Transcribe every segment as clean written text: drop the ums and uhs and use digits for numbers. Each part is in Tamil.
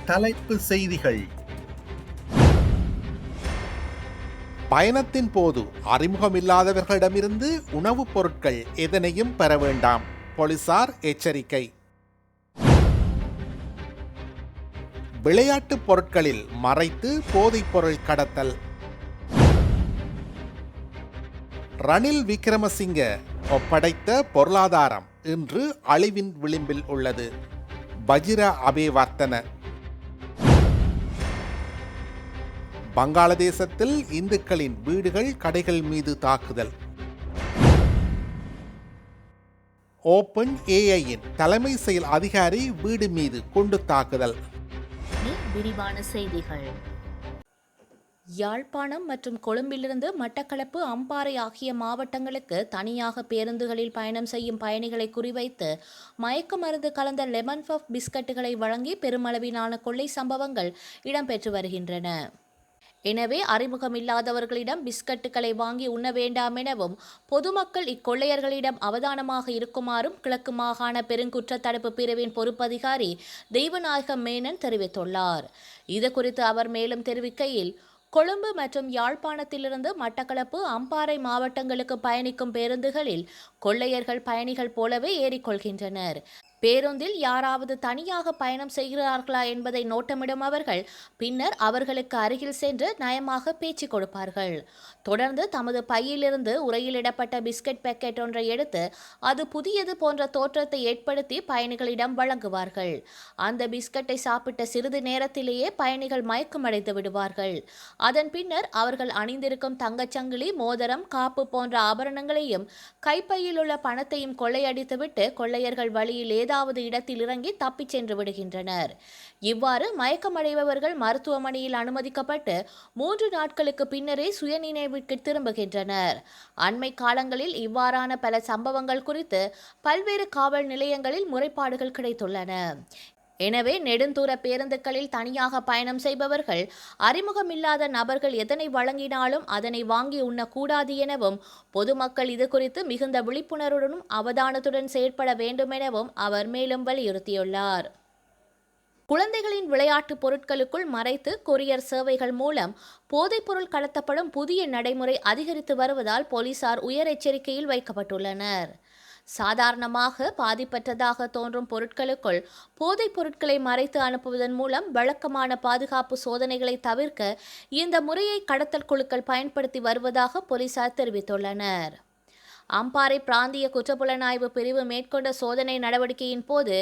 தலைப்பு செய்திகள். பயணத்தின் போது அறிமுகமில்லாதவர்களிடமிருந்து உணவுப் பொருட்கள் எதனையும் பெற வேண்டாம், போலீசார் எச்சரிக்கை. விளையாட்டுப் பொருட்களில் மறைத்து போதைப்பொருள் கடத்தல். ரணில் விக்ரமசிங்க ஒப்படைத்த பொருளாதாரம் இன்று அழிவின் விளிம்பில் உள்ளது. வஜிர அபேவர்த்தன. வங்காளதேசத்தில் இந்துக்களின் வீடுகள் கடைகள் மீது தாக்குதல். ஓபன் ஏஐயின் தலைமை செயல் அதிகாரி வீடு மீது குண்டு தாக்குதல். விரிவான செய்திகள். யாழ்ப்பாணம் மற்றும் கொழும்பிலிருந்து மட்டக்களப்பு, அம்பாறை ஆகிய மாவட்டங்களுக்கு தனியாக பேருந்துகளில் பயணம் செய்யும் பயணிகளை குறிவைத்து மயக்க மருந்து கலந்த லெமன் பஃப் பிஸ்கட்டுகளை வழங்கி பெருமளவிலான கொள்ளை சம்பவங்கள் இடம்பெற்று வருகின்றன. எனவே அறிமுகமில்லாதவர்களிடம் பிஸ்கட்டுகளை வாங்கி உண்ண வேண்டாம் எனவும் பொதுமக்கள் இக்கொள்ளையர்களிடம் அவதானமாக இருக்குமாறும் கிழக்கு மாகாண பெருங்குற்ற தடுப்பு பிரிவின் பொறுப்பதிகாரி தெய்வநாயகம் மேனன் தெரிவித்துள்ளார். இதுகுறித்து அவர் மேலும் தெரிவிக்கையில், கொழும்பு மற்றும் யாழ்ப்பாணத்திலிருந்து மட்டக்களப்பு, அம்பாறை மாவட்டங்களுக்கு பயணிக்கும் பேருந்துகளில் கொள்ளையர்கள் பயணிகள் போலவே ஏறிக்கொள்கின்றனர். பேருந்தில் யாராவது தனியாக பயணம் செய்கிறார்களா என்பதை நோட்டமிடும் அவர்கள் பின்னர் அவர்களுக்கு அருகில் சென்று நயமாக பேச்சு கொடுப்பார்கள். தொடர்ந்து தமது பையிலிருந்து உரையிலிடப்பட்ட பிஸ்கட் பேக்கெட் ஒன்றை எடுத்து அது புதியது போன்ற தோற்றத்தை ஏற்படுத்தி பயணிகளிடம் வழங்குவார்கள். அந்த பிஸ்கட்டை சாப்பிட்ட சிறிது நேரத்திலேயே பயணிகள் மயக்கமடைந்து விடுவார்கள். அதன் பின்னர் அவர்கள் அணிந்திருக்கும் தங்கச்சங்கிலி, மோதிரம், காப்பு போன்ற ஆபரணங்களையும் கைப்பையில் உள்ள பணத்தையும் கொள்ளையடித்துவிட்டு கொள்ளையர்கள் வழியில் ஏதாவது இடத்தில் இறங்கி தப்பிச் சென்று விடுகின்றனர். இவ்வாறு மயக்கமடைபவர்கள் மருத்துவமனையில் அனுமதிக்கப்பட்டு 3 நாட்களுக்கு பின்னரே சுயநினைவிற்கு திரும்புகின்றனர். அண்மை காலங்களில் இவ்வாறான பல சம்பவங்கள் குறித்து பல்வேறு காவல் நிலையங்களில் முறைப்பாடுகள் கிடைத்துள்ளன. எனவே நெடுந்தூர பேருந்துகளில் தனியாக பயணம் செய்பவர்கள் அறிமுகமில்லாத நபர்கள் எதனை வழங்கினாலும் அதனை வாங்கி உண்ணக்கூடாது எனவும் பொதுமக்கள் இது குறித்து மிகுந்த விழிப்புணர்வுடனும் அவதானத்துடன் செயற்பட வேண்டும் எனவும் அவர் மேலும் வலியுறுத்தியுள்ளார். குழந்தைகளின் விளையாட்டு பொருட்களுக்குள் மறைத்து கொரியர் சேவைகள் மூலம் போதைப்பொருள் கடத்தப்படும் புதிய நடைமுறை அதிகரித்து வருவதால் போலீசார் உயர் எச்சரிக்கையில் வைக்கப்பட்டுள்ளனர். சாதாரணமாக பாதிப்பற்றதாக தோன்றும் பொருட்களுக்குள் போதைப் பொருட்களை மறைத்து அனுப்புவதன் மூலம் வழக்கமான பாதுகாப்பு சோதனைகளை தவிர்க்க இந்த முறையை கடத்தல் குழுக்கள் பயன்படுத்தி வருவதாக போலீசார் தெரிவித்துள்ளனர். அம்பாறை பிராந்திய குற்றப்புலனாய்வு பிரிவு மேற்கொண்ட சோதனை நடவடிக்கையின் போது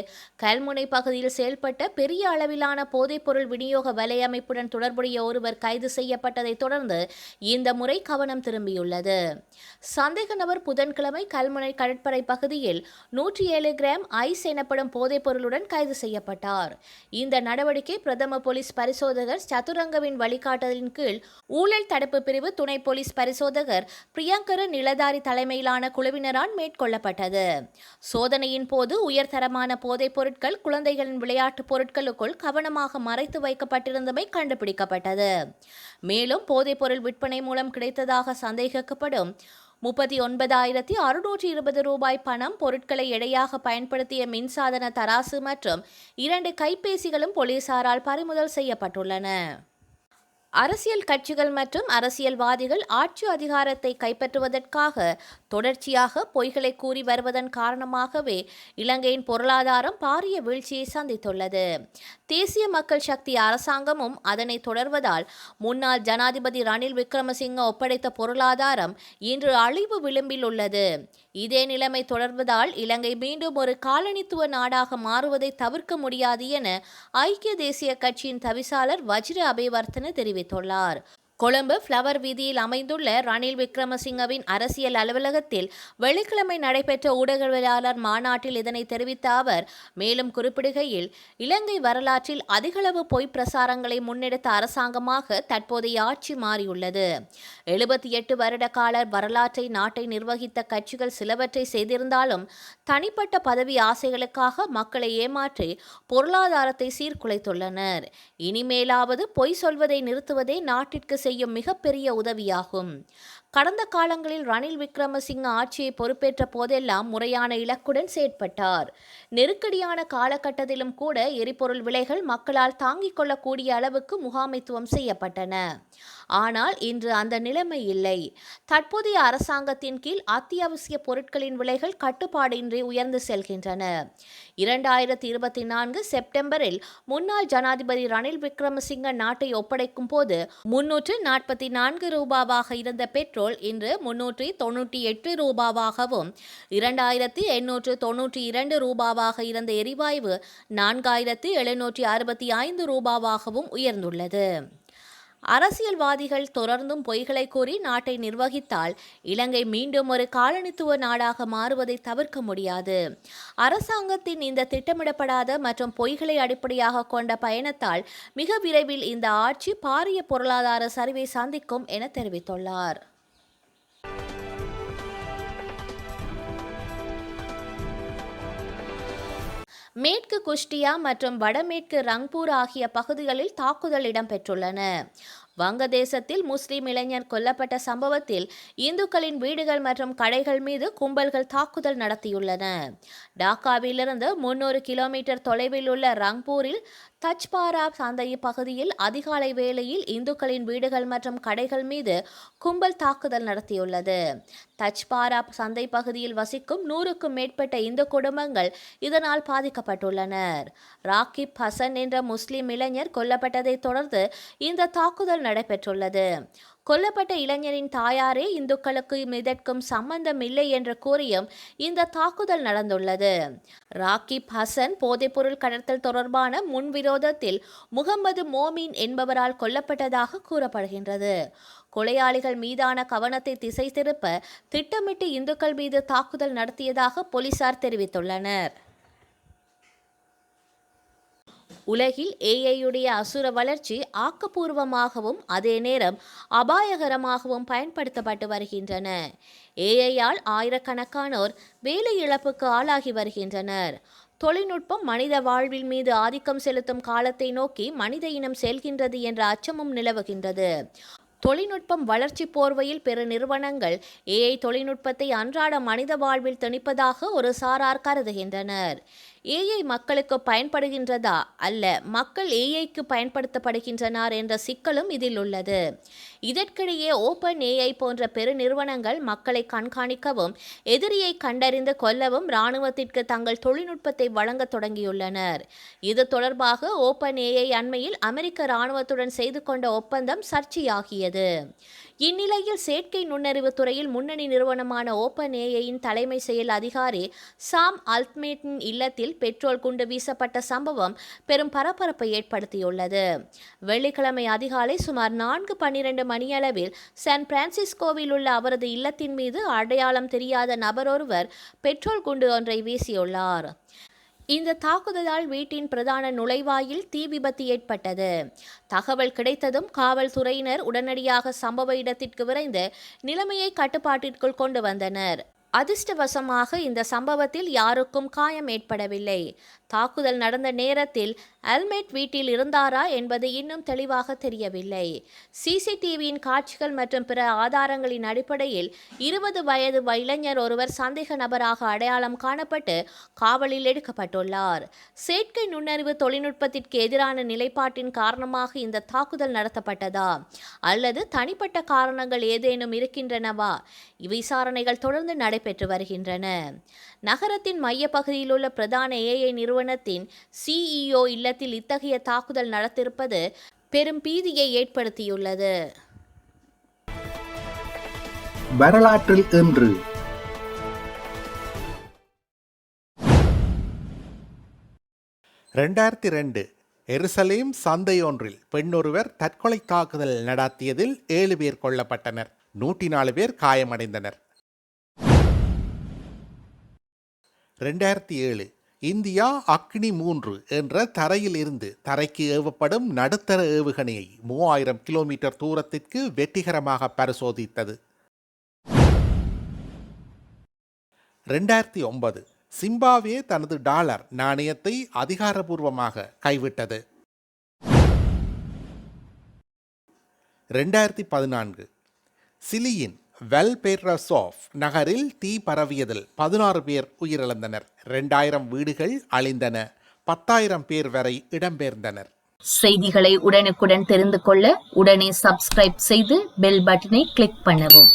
கல்முனை பகுதியில் செயல்பட்ட பெரிய அளவிலான போதைப்பொருள் விநியோக வலையமைப்புடன் தொடர்புடைய ஒருவர் கைது செய்யப்பட்டதை தொடர்ந்து இந்த முறை கவனம் திரும்பியுள்ளது. சந்தேக நபர் புதன்கிழமை கல்முனை கடற்படை பகுதியில் 107 கிராம் ஐஸ் எனப்படும் போதைப்பொருளுடன் கைது செய்யப்பட்டார். இந்த நடவடிக்கை பிரதம போலீஸ் பரிசோதகர் சதுரங்கவின் வழிகாட்டுதலின் கீழ் ஊழல் தடுப்பு பிரிவு துணை போலீஸ் பரிசோதகர் பிரியங்கர நிலதாரி தலைமையிலான குழுவினரால் மேற்கொள்ளப்பட்டது. சோதனையின் போது உயர்தரமான போதைப் பொருட்கள் குழந்தைகளின் விளையாட்டு பொருட்களுக்குள் கவனமாக மறைத்து வைக்கப்பட்டிருந்தமை கண்டுபிடிக்கப்பட்டது. மேலும் போதைப்பொருள் விற்பனை மூலம் கிடைத்ததாக சந்தேகிக்கப்படும் 39,620 ரூபாய் பணம், பொருட்களை எடையாக பயன்படுத்திய மின்சாதன தராசு மற்றும் 2 கைபேசிகளும் போலீசாரால் பறிமுதல் செய்யப்பட்டுள்ளன. அரசியல் கட்சிகள் மற்றும் அரசியல்வாதிகள் ஆட்சி அதிகாரத்தை கைப்பற்றுவதற்காக தொடர்ச்சியாக பொய்களை கூறி வருவதன் காரணமாகவே இலங்கையின் பொருளாதாரம் பாரிய வீழ்ச்சியை சந்தித்துள்ளது. தேசிய மக்கள் சக்தி அரசாங்கமும் அதனை தொடர்வதால் முன்னாள் ஜனாதிபதி ரணில் விக்ரமசிங்க ஒப்படைத்த பொருளாதாரம் இன்று அழிவு விளிம்பில் உள்ளது. இதே நிலைமை தொடர்வதால் இலங்கை மீண்டும் ஒரு காலனித்துவ நாடாக மாறுவதை தவிர்க்க முடியாது என ஐக்கிய தேசிய கட்சியின் தவிசாளர் வஜிர அபேவர்த்தன தெரிவித்துள்ளார். கொழும்பு ஃப்ளவர் வீதியில் அமைந்துள்ள ரணில் விக்ரமசிங்கவின் அரசியல் அலுவலகத்தில் வெள்ளிக்கிழமை நடைபெற்ற ஊடகவியலாளர் மாநாட்டில் இதனை தெரிவித்த அவர் மேலும் குறிப்பிடுகையில், இலங்கை வரலாற்றில் அதிகளவு பொய் பிரசாரங்களை முன்னெடுத்த அரசாங்கமாக தற்போதைய ஆட்சி மாறியுள்ளது. 78 வருட கால வரலாற்றை நாட்டை நிர்வகித்த கட்சிகள் சிலவற்றை செய்திருந்தாலும் தனிப்பட்ட பதவி ஆசைகளுக்காக மக்களை ஏமாற்றி பொருளாதாரத்தை சீர்குலைத்துள்ளனர். இனிமேலாவது பொய் சொல்வதை நிறுத்துவதே நாட்டிற்கு செய்யும் மிகப்பெரிய உதவியாகும். கடந்த காலங்களில் ரணில் விக்ரமசிங்க ஆட்சியை பொறுப்பேற்ற போதெல்லாம் முறையான இலக்குடன் செயற்பட்டார். நெருக்கடியான காலகட்டத்திலும் கூட எரிபொருள் விலைகள் மக்களால் தாங்கிக் கொள்ளக்கூடிய அளவுக்கு முகாமைத்துவம் செய்யப்பட்டன. ஆனால் இன்று அந்த நிலைமை இல்லை. தற்போதைய அரசாங்கத்தின் கீழ் அத்தியாவசிய பொருட்களின் விலைகள் கட்டுப்பாடின்றி உயர்ந்து செல்கின்றன. 2024 செப்டம்பரில் முன்னாள் ஜனாதிபதி ரணில் விக்ரமசிங்க நாட்டை ஒப்படைக்கும் போது 344 ரூபாவாக இருந்த பெட்ரோல் இன்று 398 ரூபாவாகவும் 2892 ரூபாவாக இருந்த எரிவாயு 4765 ரூபாவாகவும் உயர்ந்துள்ளது. அரசியல்வாதிகள் தொடர்ந்தும் பொய்களை கூறி நாட்டை நிர்வகித்தால் இலங்கை மீண்டும் ஒரு காலனித்துவ நாடாக மாறுவதை தவிர்க்க முடியாது. அரசாங்கத்தின் இந்த திட்டமிடப்படாத மற்றும் பொய்களை அடிப்படையாக கொண்ட பயணத்தால் மிக விரைவில் இந்த ஆட்சி பாரிய பொருளாதார சரிவை சந்திக்கும் என தெரிவித்துள்ளார். மேற்கு குஷ்டியா மற்றும் வடமேற்கு ரங்பூர் ஆகிய பகுதிகளில் தாக்குதல் இடம்பெற்றுள்ளன. வங்கதேசத்தில் முஸ்லிம் இளைஞர் கொல்லப்பட்ட சம்பவத்தில் இந்துக்களின் வீடுகள் மற்றும் கடைகள் மீது கும்பல்கள் தாக்குதல் நடத்தியுள்ளன. டாக்காவிலிருந்து 300 கிலோமீட்டர் தொலைவில் உள்ள ரங்பூரில் தச்பாரா சந்தை பகுதியில் அதிகாலை வேளையில் இந்துக்களின் வீடுகள் மற்றும் கடைகள் மீது கும்பல் தாக்குதல் நடத்தியுள்ளது. தச்பாரா சந்தை பகுதியில் வசிக்கும் 100க்கும் மேற்பட்ட இந்து குடும்பங்கள் இதனால் பாதிக்கப்பட்டுள்ளனர். ராகிப் ஹசன் என்ற முஸ்லிம் இளைஞர் கொல்லப்பட்டதை தொடர்ந்து இந்த தாக்குதல் நடைபெற்றுள்ளது. கொல்லப்பட்ட இளைஞரின் தாயாரே இந்துக்களுக்கு இதற்கும் சம்பந்தம் இல்லை என்று கூறியும் இந்த தாக்குதல் நடந்துள்ளது. ராகிப் ஹசன் போதைப்பொருள் கடத்தல் தொடர்பான முன்விரோதத்தில் முகமது மோமின் என்பவரால் கொல்லப்பட்டதாக கூறப்படுகின்றது. கொலையாளிகள் மீதான கவனத்தை திசை திருப்ப திட்டமிட்டு இந்துக்கள் மீது தாக்குதல் நடத்தியதாக போலீசார் தெரிவித்துள்ளனர். உலகில் ஏஐயுடைய அசுர வளர்ச்சி ஆக்கப்பூர்வமாகவும் அதே நேரம் அபாயகரமாகவும் பயன்படுத்தப்பட்டு வருகின்றன. ஏஐயால் ஆயிரக்கணக்கானோர் வேலை இழப்புக்கு ஆளாகி வருகின்றனர். தொழில்நுட்பம் மனித வாழ்வில் மீது ஆதிக்கம் செலுத்தும் காலத்தை நோக்கி மனித இனம் செல்கின்றது என்ற அச்சமும் நிலவுகின்றது. தொழில்நுட்பம் வளர்ச்சி போர்வையில் பெரு நிறுவனங்கள் ஏஐ தொழில்நுட்பத்தை அன்றாட மனித வாழ்வில் திணிப்பதாக ஒரு சாரார் கருதுகின்றனர். ஏஐ மக்களுக்கு பயன்படுகின்றதா அல்ல மக்கள் ஏஐக்கு பயன்படுத்தப்படுகின்றனர் என்ற சிக்கலும் இதில் உள்ளது. இதற்கிடையே ஓப்பன் ஏஐ போன்ற பெரு நிறுவனங்கள் மக்களை கண்காணிக்கவும் எதிரியை கண்டறிந்து கொல்லவும் இராணுவத்திற்கு தங்கள் தொழில்நுட்பத்தை வழங்க தொடங்கியுள்ளனர். இது தொடர்பாக ஓப்பன் ஏஐ அண்மையில் அமெரிக்க இராணுவத்துடன் செய்து கொண்ட ஒப்பந்தம் சர்ச்சையாகியது. இந்நிலையில் செயற்கை நுண்ணறிவு துறையில் முன்னணி நிறுவனமான ஓப்பன் ஏஐயின் தலைமை செயல் அதிகாரி சாம் அல்ட்மேனின் இல்லத்தில் பெட்ரோல் குண்டு வீசப்பட்ட சம்பவம் பெரும் பரபரப்பை ஏற்படுத்தியுள்ளது. வெள்ளிக்கிழமை அதிகாலை சுமார் 4:12 மணியளவில் சான் பிரான்சிஸ்கோவில் உள்ள அவரது இல்லத்தின் மீது அடையாளம் தெரியாத நபர் ஒருவர் பெட்ரோல் குண்டு ஒன்றை வீசியுள்ளார். இந்த தாக்குதலால் வீட்டின் பிரதான நுழைவாயில் தீ விபத்து ஏற்பட்டது. தகவல் கிடைத்ததும் காவல்துறையினர் உடனடியாக சம்பவ இடத்திற்கு விரைந்து நிலைமையை கட்டுப்பாட்டிற்குள் கொண்டு வந்தனர். அதிர்ஷ்டவசமாக இந்த சம்பவத்தில் யாருக்கும் காயம் ஏற்படவில்லை. தாக்குதல் நடந்த நேரத்தில் அல்மெட் வீட்டில் இருந்தாரா என்பது இன்னும் தெளிவாக தெரியவில்லை. சிசிடிவியின் காட்சிகள் மற்றும் பிற ஆதாரங்களின் அடிப்படையில் 20 வயது இளைஞர் ஒருவர் சந்தேக நபராக அடையாளம் காணப்பட்டு காவலில் எடுக்கப்பட்டுள்ளார். செயற்கை நுண்ணறிவு தொழில்நுட்பத்திற்கு எதிரான நிலைப்பாட்டின் காரணமாக இந்த தாக்குதல் நடத்தப்பட்டதா அல்லது தனிப்பட்ட காரணங்கள் ஏதேனும் இருக்கின்றனவா? விசாரணைகள் தொடர்ந்து நடைபெற்று வருகின்றன. நகரத்தின் மையப்பகுதியில் உள்ள பிரதான ஏஐ நிறுவனத்தின் சிஇஓ இல்லத்தில் இத்தகைய தாக்குதல் நடத்திருப்பது பெரும் பீதியை ஏற்படுத்தியுள்ளது. வரலாற்றில் இன்று 2002 எருசலேம் சந்தையொன்றில் பெண்ணொருவர் தற்கொலை தாக்குதல் நடாத்தியதில் 7 பேர் கொல்லப்பட்டனர். 104 பேர் காயமடைந்தனர். 2007 இந்தியா அக்னி 3 என்ற தரையில் இருந்து தரைக்கு ஏவப்படும் நடுத்தர ஏவுகணையை 3000 கிலோமீட்டர் தூரத்திற்கு வெற்றிகரமாக பரிசோதித்தது. 2009 சிம்பாப்வே தனது டாலர் நாணயத்தை அதிகாரபூர்வமாக கைவிட்டது. 2014 சிலியின் வெல்பெர்ரசோஃப் நகரில் தீ பரவியதில் 16 பேர் உயிரிழந்தனர். 2000 வீடுகள் அழிந்தன. 10,000 பேர் வரை இடம்பெயர்ந்தனர். செய்திகளை உடனுக்குடன் தெரிந்து கொள்ள உடனே சப்ஸ்கிரைப் செய்து பெல் பட்டனை கிளிக் பண்ணவும்.